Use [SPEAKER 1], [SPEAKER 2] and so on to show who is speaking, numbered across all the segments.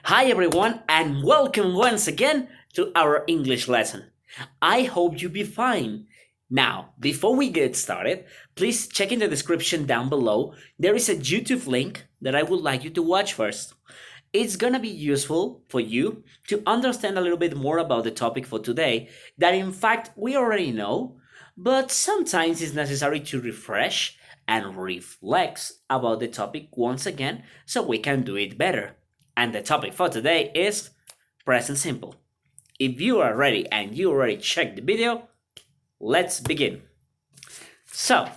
[SPEAKER 1] Hi everyone and welcome once again to our English lesson. I hope you be fine. Now, before we get started, please check in the description down below. There is a YouTube link that I would like you to watch first. It's gonna be useful for you to understand a little bit more about the topic for today that in fact we already know, but sometimes it's necessary to refresh and reflect about the topic once again so we can do it better. And the topic for today is present simple. If you are ready and you already checked the video, let's begin. So,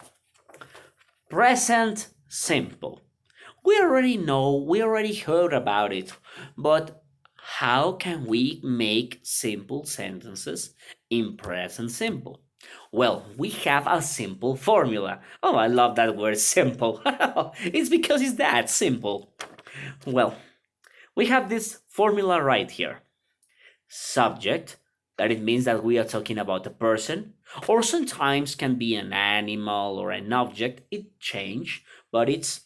[SPEAKER 1] present simple. We already know, we already heard about it, but how can we make simple sentences in present simple? Well, we have a simple formula. Oh, I love that word simple. It's because it's that simple. Well, we have this formula right here. Subject, that it means that we are talking about a person, or sometimes can be an animal or an object. It change, but it's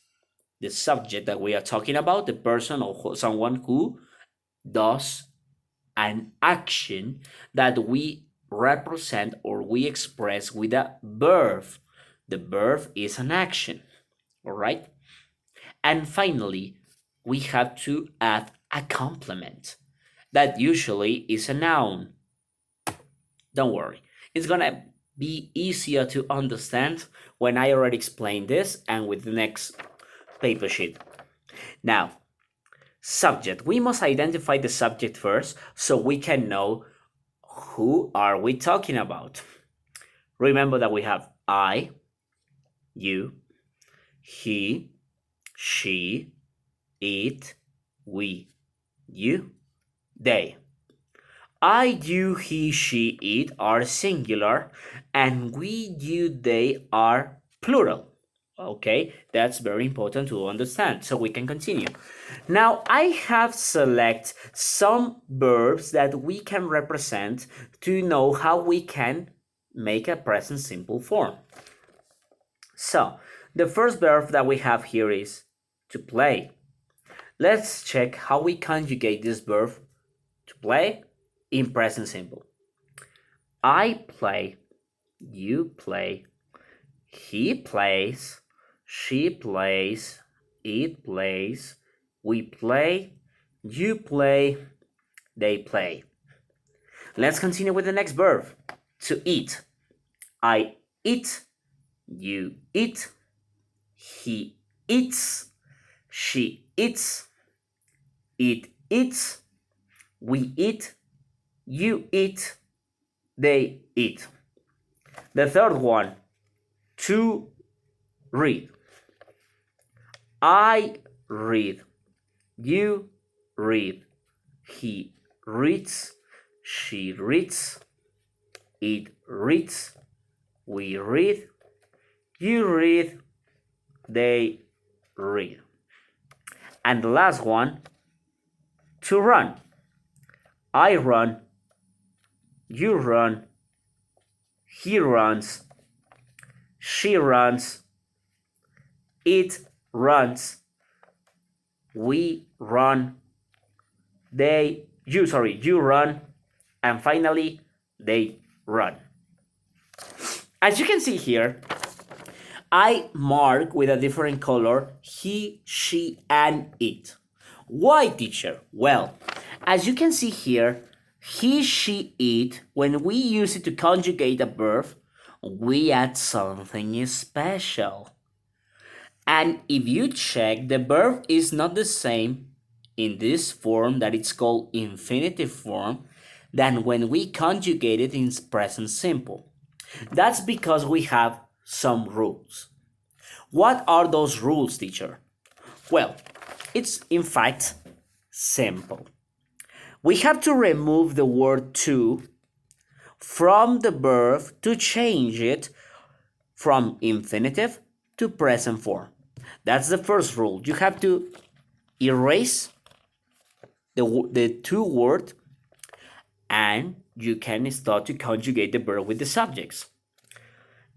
[SPEAKER 1] the subject that we are talking about, the person or someone who does an action that we represent or we express with a verb. The verb is an action, all right? And finally, we have to add a complement that usually is a noun. Don't worry, it's gonna be easier to understand when I already explained this and with the next paper sheet. Now, subject. We must identify the subject first so we can know who are we talking about. Remember that we have I, you, he, she, it, we, you, they. I, you, he, she, it are singular, and we, you, they are plural. Okay, that's very important to understand so we can continue. Now I have select some verbs that we can represent to know how we can make a present simple form. So the first verb that we have here is to play. Let's check how we conjugate this verb to play in present simple. I play, you play, he plays, she plays, it plays, we play, you play, they play. Let's continue with the next verb. To eat. I eat, you eat, he eats, she eats, it eats, we eat, you eat, they eat. The third one, to read. I read, you read, he reads, she reads, it reads, we read, you read, they read. And the last one, to run. I run, you run, he runs, she runs, it runs, we run, you run, and finally they run. As you can see here, I mark with a different color he, she, and it. Why, teacher? Well, as you can see here, he, she, it, when we use it to conjugate a verb, we add something special. And if you check, the verb is not the same in this form that it's called infinitive form than when we conjugate it in present simple. That's because we have some rules. What are those rules, teacher? Well, it's in fact simple. We have to remove the word to from the verb to change it from infinitive to present form. That's the first rule. You have to erase the to word and you can start to conjugate the verb with the subjects.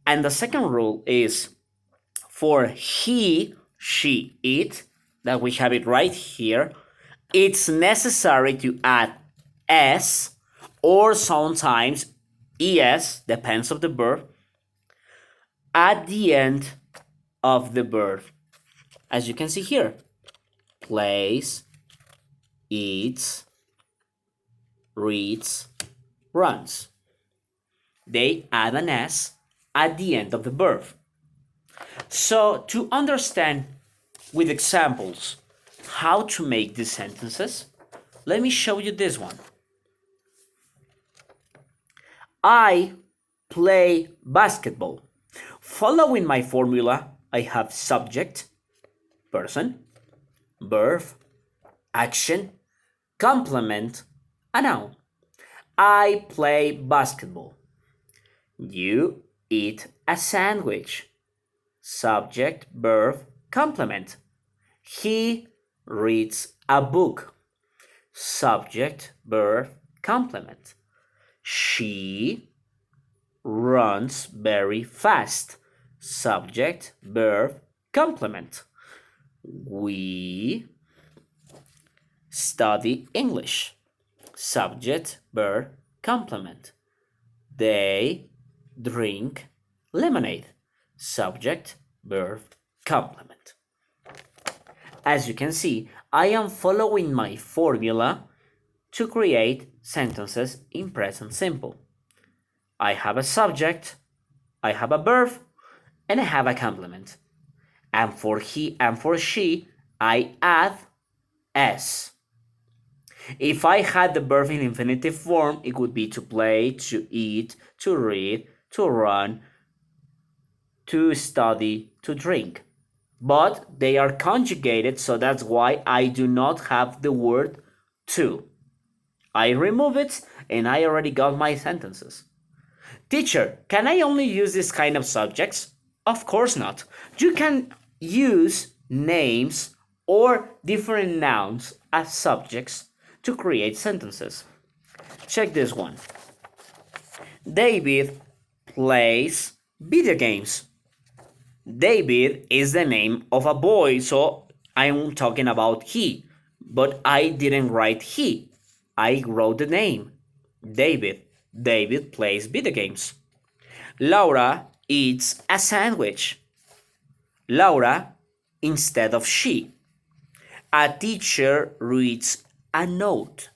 [SPEAKER 1] And the second rule is for he, she, it, that we have it right here, It's necessary to add s or sometimes es, depends of the verb, at the end of the verb. As you can see here, plays, eats, reads, runs. They add an s at the end of the verb. So to understand with examples how to make these sentences, let me show you this one. I play basketball. Following my formula, I have subject, person, verb, action, complement, a noun. I play basketball. You eat a sandwich. Subject, verb, complement. He reads a book. Subject, verb, complement. She runs very fast. Subject, verb, complement. We study English. Subject, verb, complement. They drink lemonade. Subject, verb, complement. As you can see, I am following my formula to create sentences in present simple. I have a subject, I have a verb, and I have a complement. And for he and for she, I add s. If I had the verb in infinitive form, it would be to play, to eat, to read, to run, to study, to drink. But they are conjugated, so that's why I do not have the word to. I remove it and I already got my sentences. Teacher, can I only use this kind of subjects? Of course not. You can use names or different nouns as subjects to create sentences. Check this one. David plays video games. David is the name of a boy, so I'm talking about he. But I didn't write he. I wrote the name. David. David plays video games. Laura eats a sandwich. Laura instead of she. A teacher reads a note.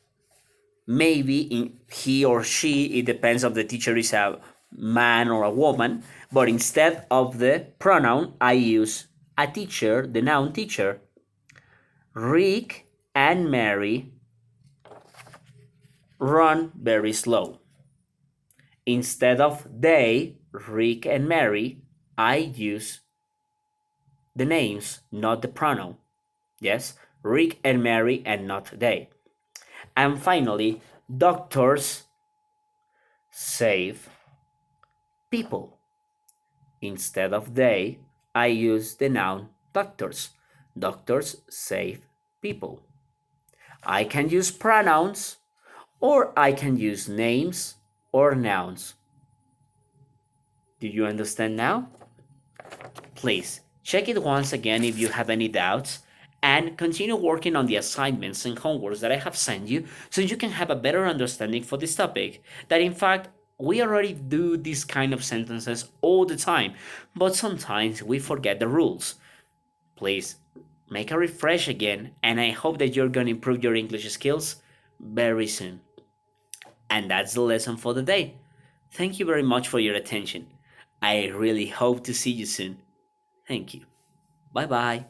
[SPEAKER 1] Maybe in he or she, it depends if the teacher is a man or a woman, but instead of the pronoun, I use a teacher, the noun teacher. Rick and Mary run very slow. Instead of they, Rick and Mary, I use the names, not the pronoun. Yes, Rick and Mary and not they. And finally, doctors save people. Instead of they, I use the noun doctors. Doctors save people. I can use pronouns or I can use names or nouns. Do you understand now? Please check it once again if you have any doubts and continue working on the assignments and homeworks that I have sent you so you can have a better understanding for this topic. That in fact, we already do these kind of sentences all the time, but sometimes we forget the rules. Please make a refresh again, and I hope that you're going to improve your English skills very soon. And that's the lesson for the day. Thank you very much for your attention. I really hope to see you soon. Thank you. Bye bye.